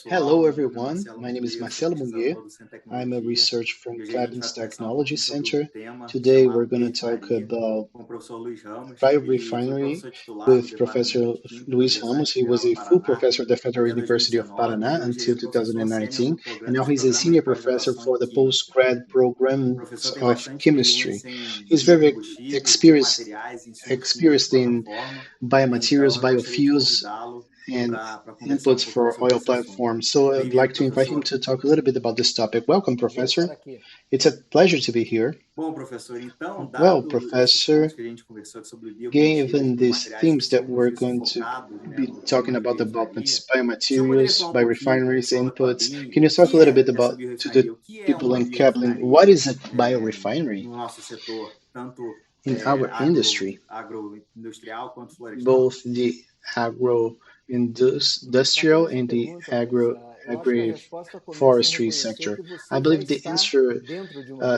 Hello, everyone. My name is Marcelo Muguet. I'm a researcher from Klabin's Technology Center. Today, we're going to talk about biorefinery with Professor Luiz Ramos. He was a full professor at the Federal University of Paraná until 2019, and now he's a senior professor for the postgrad programs of chemistry. He's very experienced in biomaterials, biofuels, and inputs for oil platforms. So I'd like to invite him to talk a little bit about this topic. Welcome, Professor. It's a pleasure to be here. Well, Professor, given these themes that we're going to be talking about biomaterials, biorefineries, inputs, can you talk a little bit about to the people in Klabin, what is a biorefinery? In our industry, both the agro-industrial and the agri-forestry sector. I believe the answer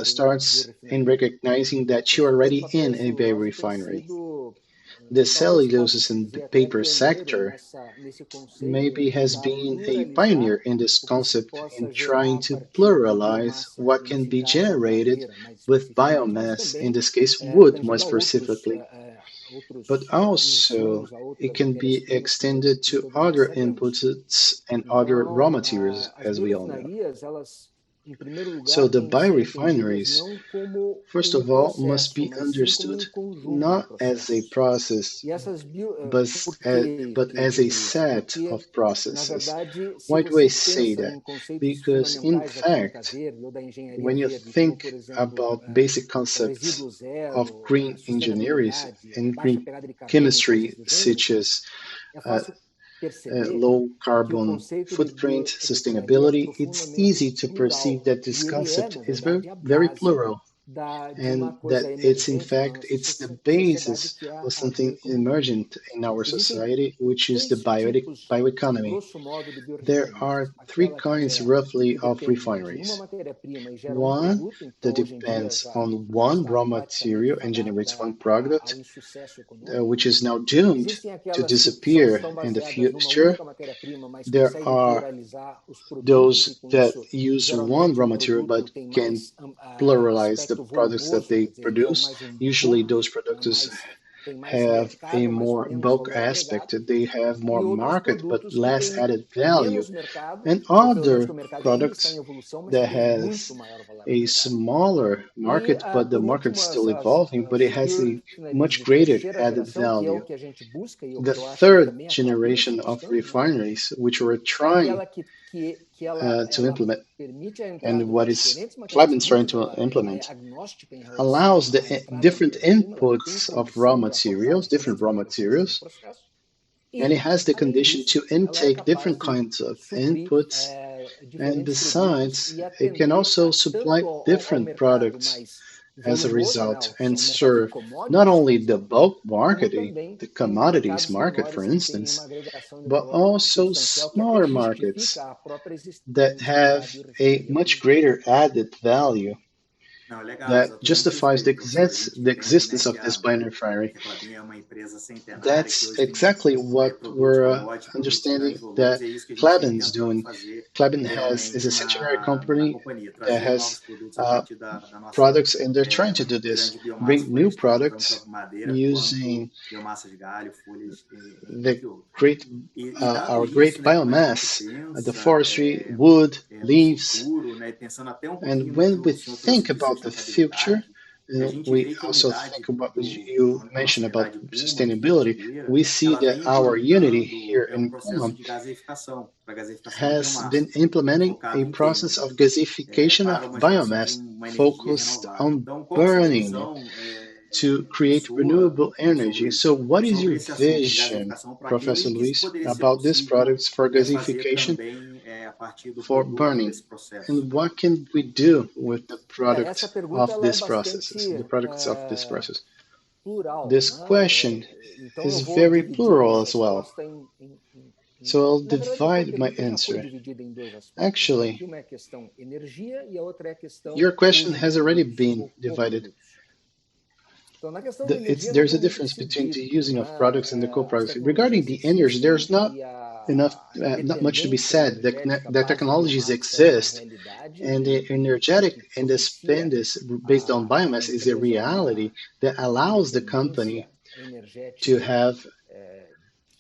starts in recognizing that you're already in a biorefinery. The cellulose and paper sector maybe has been a pioneer in this concept in trying to pluralize what can be generated with biomass, in this case, wood more specifically. But also, it can be extended to other inputs and other raw materials, as we all know. So the biorefineries, first of all, must be understood not as a process, but as a set of processes. Why do I say that? Because, in fact, when you think about basic concepts of green engineering and green chemistry, such as low carbon footprint, sustainability, it's easy to perceive that this concept is very plural, and that it's the basis of something emergent in our society, which is the bioeconomy. There are three kinds roughly of refineries. One that depends on one raw material and generates one product, which is now doomed to disappear in the future. There are those that use one raw material but can pluralize the products that they produce. Usually those products have a more bulk aspect. They have more market but less added value. And other products that has a smaller market, but the market's still evolving, but it has a much greater added value. The third generation of refineries, which we're trying to implement, and what is Klabin's trying to implement, allows the different inputs of different raw materials, and it has the condition to intake different kinds of inputs, and besides, it can also supply different products as a result and serve not only the bulk marketing, the commodities market, for instance, but also smaller markets that have a much greater added value that justifies the existence of this biorefinery. That's exactly what we're understanding that Klabin's doing. Klabin is a centenary company that has products, and they're trying to do this, bring new products using our great biomass, the forestry, wood, leaves. And when we think about the future, we also think about what you mentioned about sustainability. We see that our unity here in Puma has been implementing a process of gasification of biomass focused on burning to create renewable energy. So what is your vision, Professor Luiz, about these products for gasification, for burning? And what can we do with the products of these processes, the products of this process? This question is very plural as well. So I'll divide my answer. Actually, your question has already been divided. There's a difference between the using of products and the co-products. Regarding the energy, there's not enough, not much to be said. The technologies exist, and the energetic independence based on biomass is a reality that allows the company to have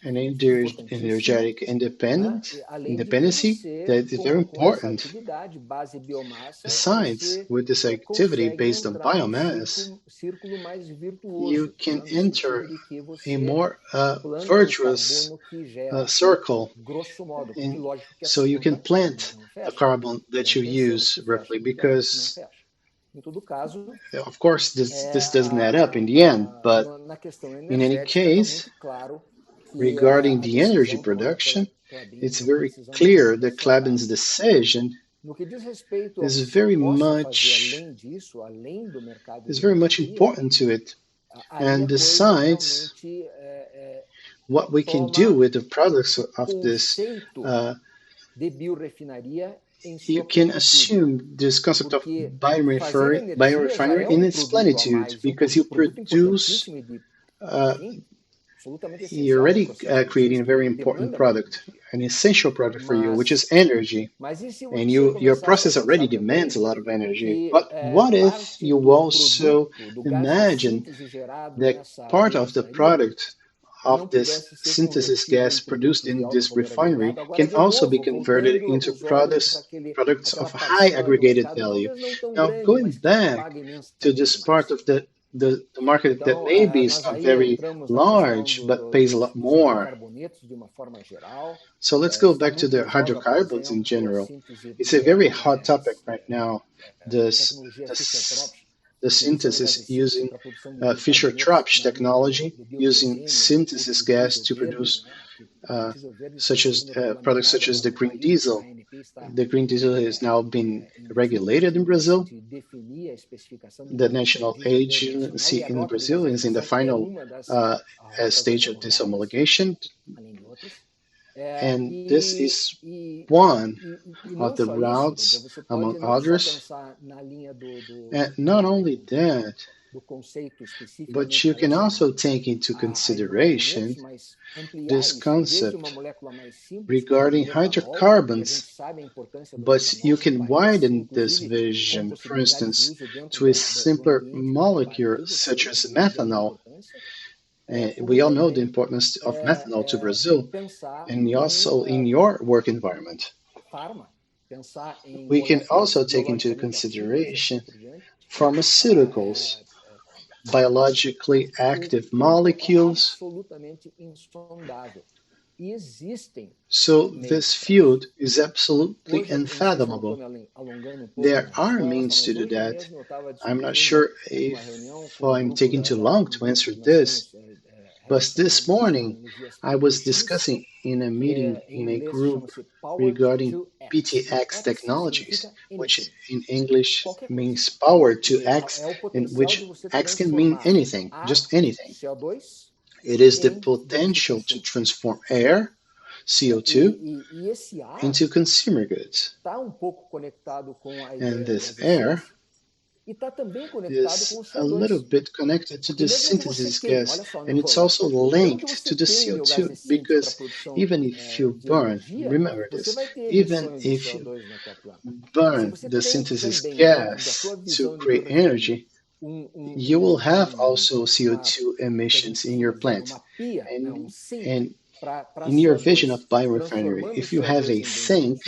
an energetic independency that is very important. Besides, with this activity based on biomass, you can enter a more virtuous circle. And so you can plant the carbon that you use roughly, because of course this doesn't add up in the end, but in any case, regarding the energy production, it's very clear that Klabin's decision is very much important to it. And besides, what we can do with the products of this, you can assume this concept of biorefinery in its plenitude, because you produce, you're already creating a very important product, an essential product for you, which is energy. And your process already demands a lot of energy. But what if you also imagine that part of the product of this synthesis gas produced in this refinery can also be converted into products of high aggregated value? Now, going back to this part of the market that maybe is not very large but pays a lot more. So let's go back to the hydrocarbons in general. It's a very hot topic right now. The synthesis using Fischer-Tropsch technology, using synthesis gas to produce products such as the green diesel. The green diesel has now been regulated in Brazil. The national agency in Brazil is in the final stage of this homologation. And this is one of the routes, among others. And not only that, but you can also take into consideration this concept regarding hydrocarbons, but you can widen this vision, for instance, to a simpler molecule such as methanol. We all know the importance of methanol to Brazil, and also in your work environment. We can also take into consideration pharmaceuticals, biologically active molecules. So this field is absolutely unfathomable. There are means to do that. I'm not sure if I'm taking too long to answer this, but this morning I was discussing in a meeting in a group regarding PTX technologies, which in English means power to X, in which X can mean anything, just anything. It is the potential to transform air, CO2, into consumer goods. And this air is a little bit connected to the synthesis gas, and it's also linked to the CO2, because even if you burn, remember this, even if you burn the synthesis gas to create energy, you will have also CO2 emissions in your plant. And in your vision of biorefinery, if you have a sink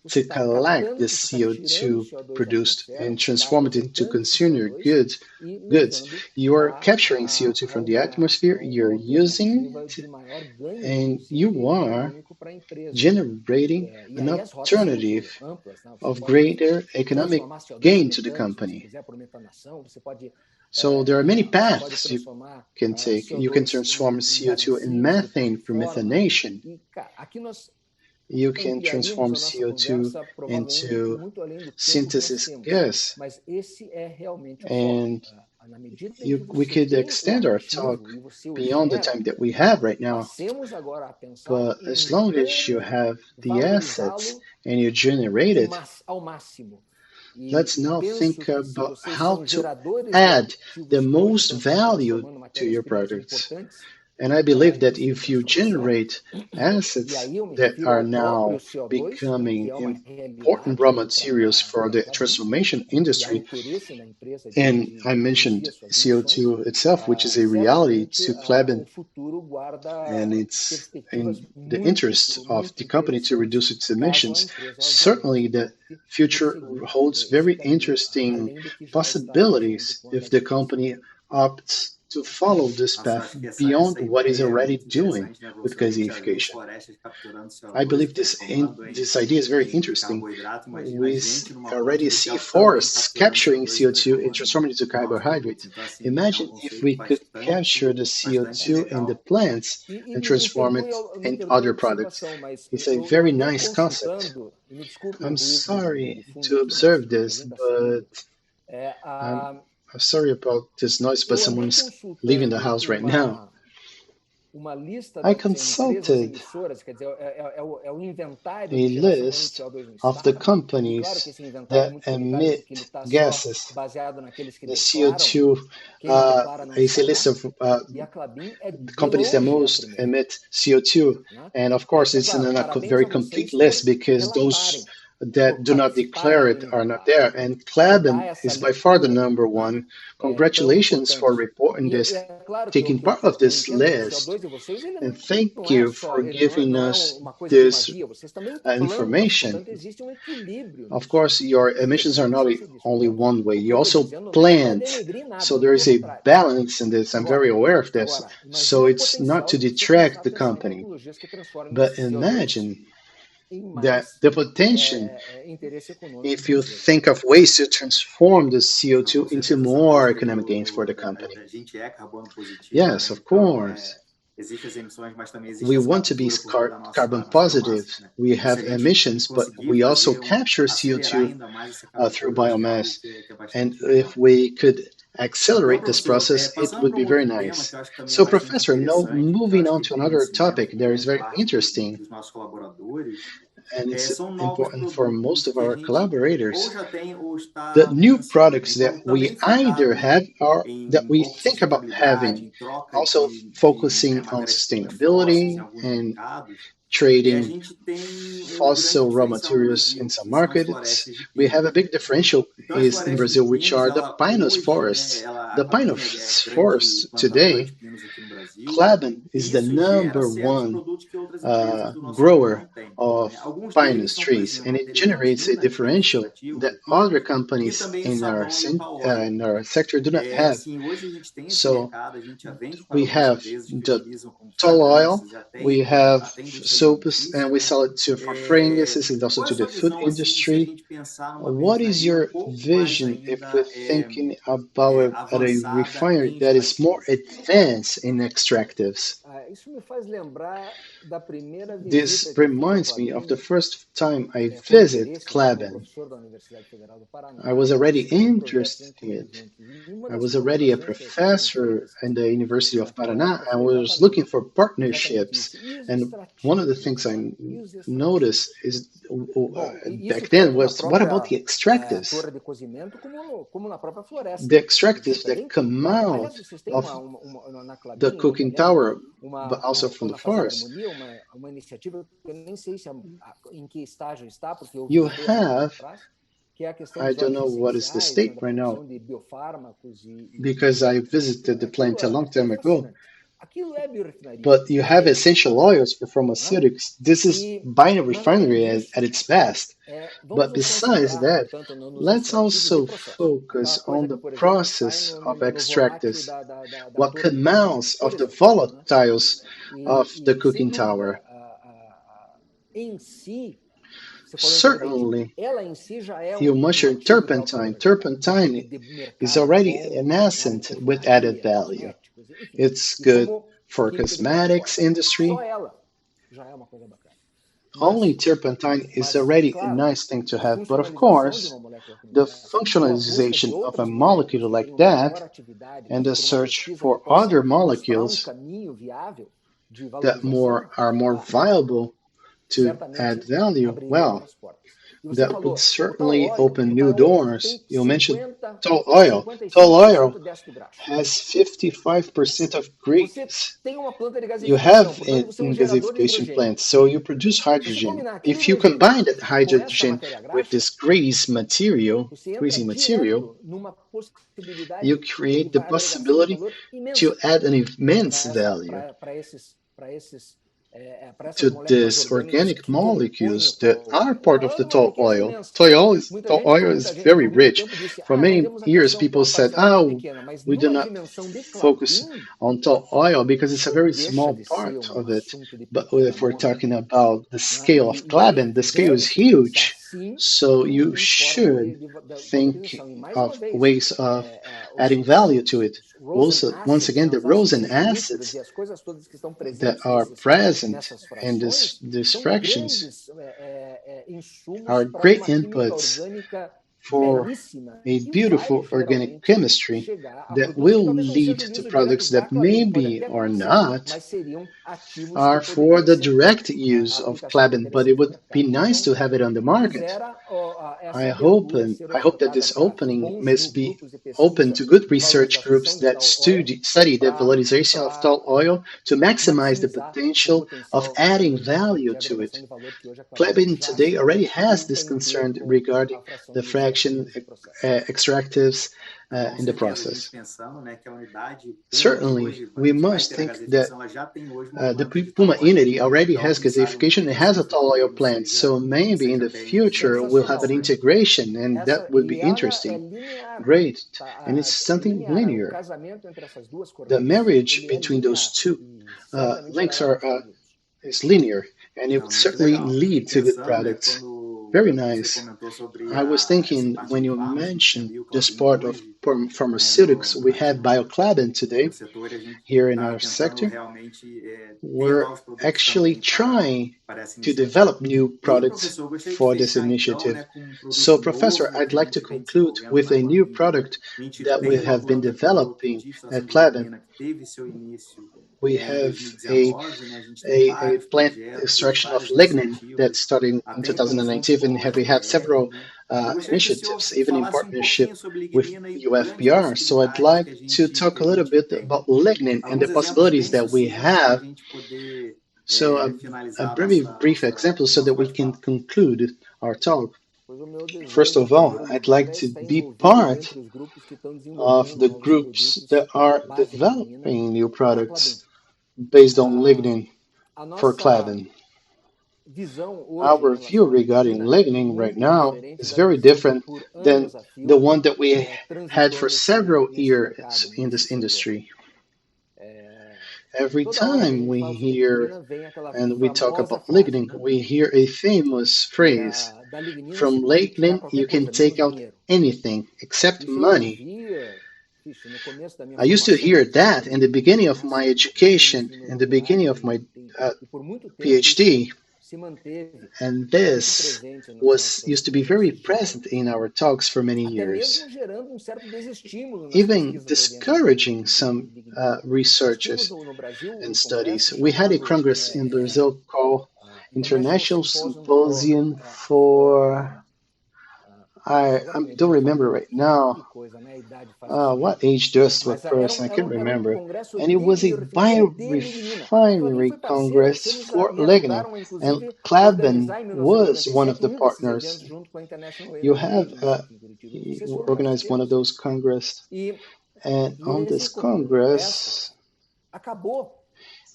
to collect the CO2 produced and transform it into consumer goods, you are capturing CO2 from the atmosphere, you're using it, and you are generating an alternative of greater economic gain to the company. So there are many paths you can take. You can transform CO2 in methane for methanation. You can transform CO2 into synthesis gas. And we could extend our talk beyond the time that we have right now. But as long as you have the assets and you generate it, let's now think about how to add the most value to your products. And I believe that if you generate assets that are now becoming important raw materials for the transformation industry, and I mentioned CO2 itself, which is a reality to Klabin, and it's in the interest of the company to reduce its emissions. Certainly, the future holds very interesting possibilities if the company opts to follow this path beyond what is already doing with gasification. I believe this idea is very interesting. We already see forests capturing CO2 and transforming it into carbohydrates. Imagine if we could capture the CO2 in the plants and transform it in other products. It's a very nice concept. I'm sorry to observe this, but I'm sorry about this noise, but someone's leaving the house right now. I consulted a list of the companies that emit gases, the CO2, is a list of companies that most emit CO2. And of course, it's not a very complete list because those that do not declare it are not there. And Klabin is by far the number one. Congratulations for reporting this, taking part of this list. And thank you for giving us this information. Of course, your emissions are not only one way. You also plant. So there is a balance in this. I'm very aware of this. So it's not to detract the company. But imagine that the potential, if you think of ways to transform the CO2 into more economic gains for the company. Yes, of course. We want to be carbon positive. We have emissions, but we also capture CO2 through biomass. And if we could accelerate this process, it would be very nice. So, Professor, now moving on to another topic that is very interesting, and it's important for most of our collaborators. The new products that we either have or that we think about having, also focusing on sustainability and trading fossil raw materials in some markets. We have a big differential is in Brazil, which are the pinus forests. The pinus forests today, Klabin is the number one grower of pinus trees, and it generates a differential that other companies in our sector do not have. So we have the tall oil, we have soaps, and we sell it for fragrances and also to the food industry. What is your vision if we're thinking about a refinery that is more advanced in extractives? This reminds me of the first time I visited Klabin. I was already interested. I was already a professor in the University of Paraná. I was looking for partnerships. And one of the things I noticed is back then was, what about the extractives? The extractives that come out of the cooking tower, but also from the forest. You have, I don't know what is the state right now, because I visited the plant a long time ago. But you have essential oils for pharmaceutics. This is biorefinery at its best. But besides that, let's also focus on the process of extractives, what comes of the volatiles of the cooking tower. Certainly, you mentioned turpentine. Turpentine is already an asset with added value. It's good for cosmetics industry. Only turpentine is already a nice thing to have, but of course, the functionalization of a molecule like that and the search for other molecules that are more viable to add value, well, that would certainly open new doors. You mentioned tall oil. Tall oil has 55% of grease you have in gasification plants. So you produce hydrogen. If you combine that hydrogen with this greasy material, you create the possibility to add an immense value to these organic molecules that are part of the tall oil. Tall oil is very rich. For many years, people said, "Oh, we do not focus on tall oil because it's a very small part of it." But if we're talking about the scale of Klabin, the scale is huge. So you should think of ways of adding value to it. Also, once again, the rosin acids that are present in these fractions are great inputs for a beautiful organic chemistry that will lead to products that maybe or not are for the direct use of Klabin, but it would be nice to have it on the market. I hope that this opening must be open to good research groups that study the valorization of tall oil to maximize the potential of adding value to it. Klabin today already has this concern regarding the fraction extractives in the process. Certainly, we must think that the Puma Unity already has gasification. It has a tall oil plant, so maybe in the future we'll have an integration, and that would be interesting. Great, and it's something linear. The marriage between those two links are is linear, and it would certainly lead to good products. Very nice. I was thinking when you mentioned this part of pharmaceutics, we have bioclabin today here in our sector. We're actually trying to develop new products for this initiative. So, Professor, I'd like to conclude with a new product that we have been developing at Klabin. We have a plant extraction of lignin that started in 2019, and we have several initiatives, even in partnership with UFBR. So I'd like to talk a little bit about lignin and the possibilities that we have. So a very brief example so that we can conclude our talk. First of all, I'd like to be part of the groups that are developing new products based on lignin for Klabin. Our view regarding lignin right now is very different than the one that we had for several years in this industry. Every time we hear and we talk about lignin, we hear a famous phrase, from lignin you can take out anything except money. I used to hear that in the beginning of my education, in the beginning of my PhD, and this was used to be very present in our talks for many years, even discouraging some researchers and studies. We had a congress in Brazil called International Symposium for I don't remember right now what age does what person, I can't remember. And it was a biorefinery congress for lignin, and Klabin was one of the partners. You have organized one of those congress, and on this congress,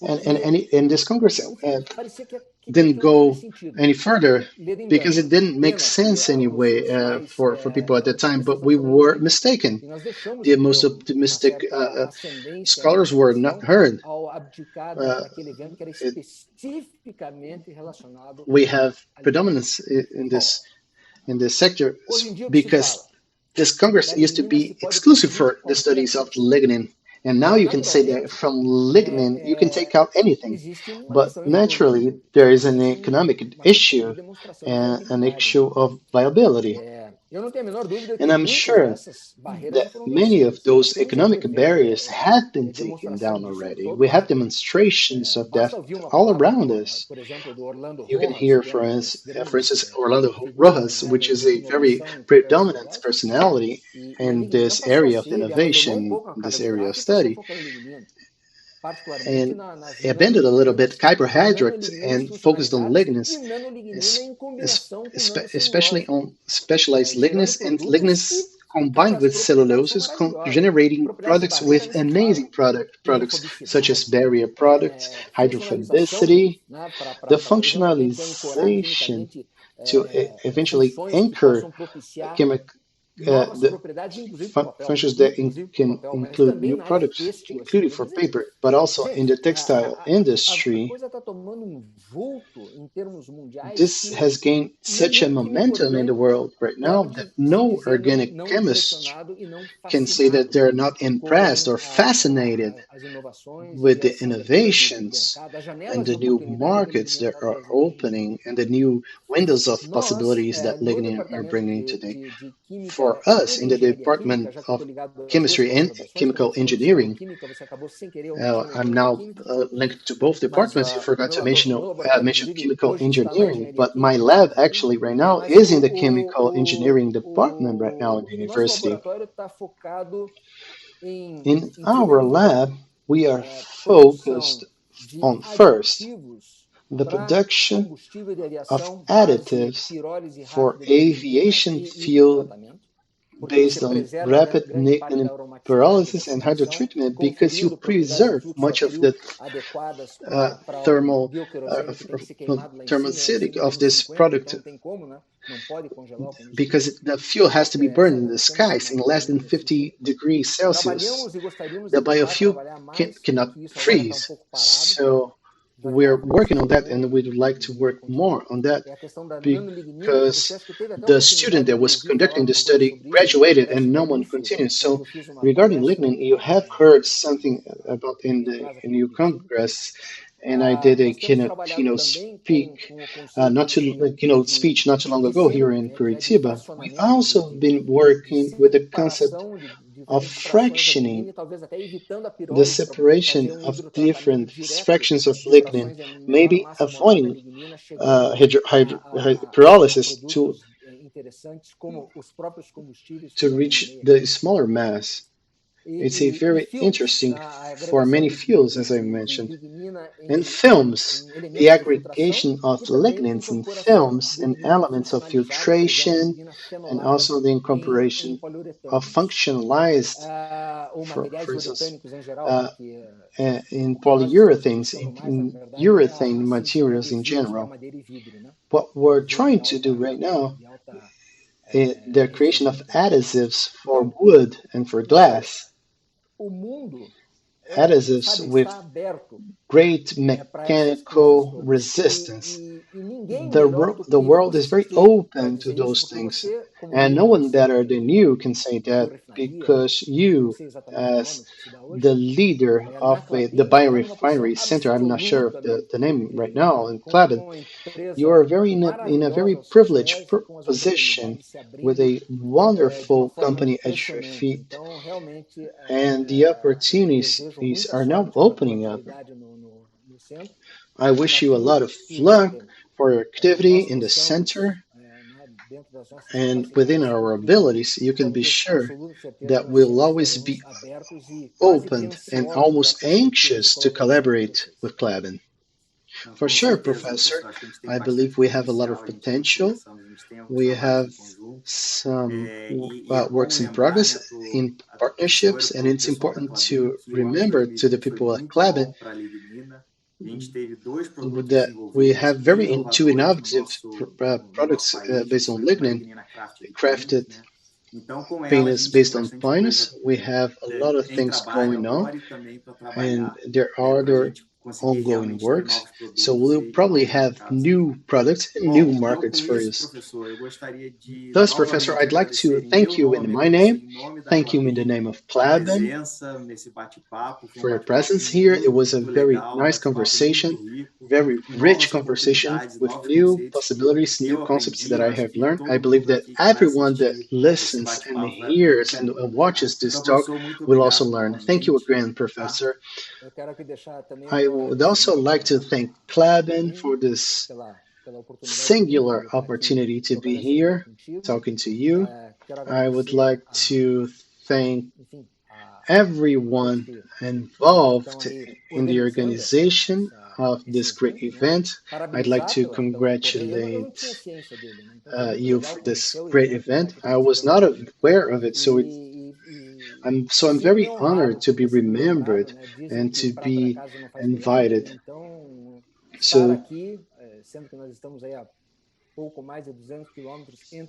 and this congress didn't go any further because it didn't make sense anyway for people at the time, but we were mistaken. The most optimistic scholars were not heard. We have predominance in this sector because this Congress used to be exclusive for the studies of lignin. And now you can say that from lignin, you can take out anything. But naturally, there is an economic issue and an issue of viability. And I'm sure that many of those economic barriers have been taken down already. We have demonstrations of that all around us. You can hear, for instance, Orlando Rojas, which is a very predominant personality in this area of innovation, this area of study, and abandoned a little bit carbohydrates and focused on lignins, especially on specialized lignins and lignins combined with celluloses, generating products with amazing products such as barrier products, hydrophobicity, the functionalization to eventually anchor chemical the functions that can include new products, including for paper, but also in the textile industry. This has gained such a momentum in the world right now that no organic chemist can say that they're not impressed or fascinated with the innovations and the new markets that are opening and the new windows of possibilities that lignin are bringing today. For us in the Department of Chemistry and Chemical Engineering, I'm now linked to both departments. You forgot to mention chemical engineering, but my lab actually right now is in the chemical engineering department right now in the university. In our lab, we are focused on first the production of additives for aviation fuel based on rapid lignin pyrolysis and hydrotreatment because you preserve much of the thermal thermostatic of this product because the fuel has to be burned in the skies in less than 50 degrees Celsius. The biofuel cannot freeze. So we're working on that and we'd like to work more on that because the student that was conducting the study graduated and no one continued. So regarding lignin, you have heard something about in your congress, and I did a keynote speech not too long ago here in Curitiba. We also been working with the concept of fractioning, the separation of different fractions of lignin, maybe avoiding pyrolysis to reach the smaller mass. It's a very interesting for many fuels, as I mentioned. In films, the aggregation of lignins in films and elements of filtration, and also the incorporation of functionalized, for instance, in polyurethanes, in urethane materials in general. What we're trying to do right now is the creation of additives for wood and for glass. Additives with great mechanical resistance. The world is very open to those things, and no one better than you can say that because you, as the leader of the Biorrefinery Center, I'm not sure of the name right now, in Klabin, you are in a very privileged position with a wonderful company at your feet, and the opportunities are now opening up. I wish you a lot of luck for your activity in the center, and within our abilities, you can be sure that we'll always be open and almost anxious to collaborate with Klabin. For sure, Professor. I believe we have a lot of potential. We have some works in progress in partnerships, and it's important to remember to the people at Klabin that we have two innovative products based on lignin, crafted penis based on pinus. We have a lot of things going on, and there are other ongoing works. So we'll probably have new products and new markets for us. Thus, Professor, I'd like to thank you in my name, thank you in the name of Klabin for your presence here. It was a very nice conversation. very rich novas conversation oportunidades, with novos new conceitos que possibilities, new eu concepts aprendi. that Eu I acho have que learned. I todo believe mundo that aqui que vai everyone that assistir esse listens and bate-papo vai hears aprender and muito. watches this Então, talk professor, muito will also obrigado learn. Thank you novamente, again, tá? Professor. I would also like to thank Klabin for this singular opportunity to be here talking to you. I would like to thank everyone involved in the organization of this great event. I'd like to congratulate you for this great event. I was not aware of it, I'm very honored to be remembered and to be invited. So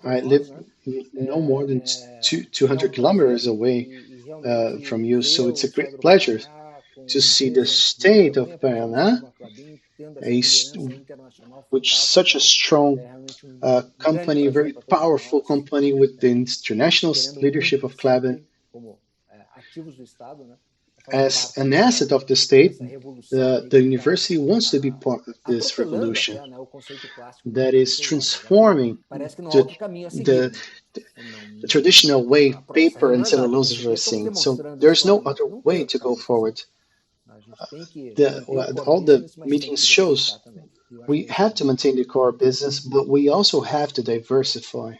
I live no more than 200 kilometers away from you, so it's a great pleasure to see the state of Paraná, a, which such a strong company, very powerful company with the international leadership of Klabin. As an asset of the state, the university wants to be part of this revolution that is transforming the, the traditional way paper and cellulose are seen. So there's no other way to go forward. All the meetings shows we have to maintain the core business, but we also have to diversify.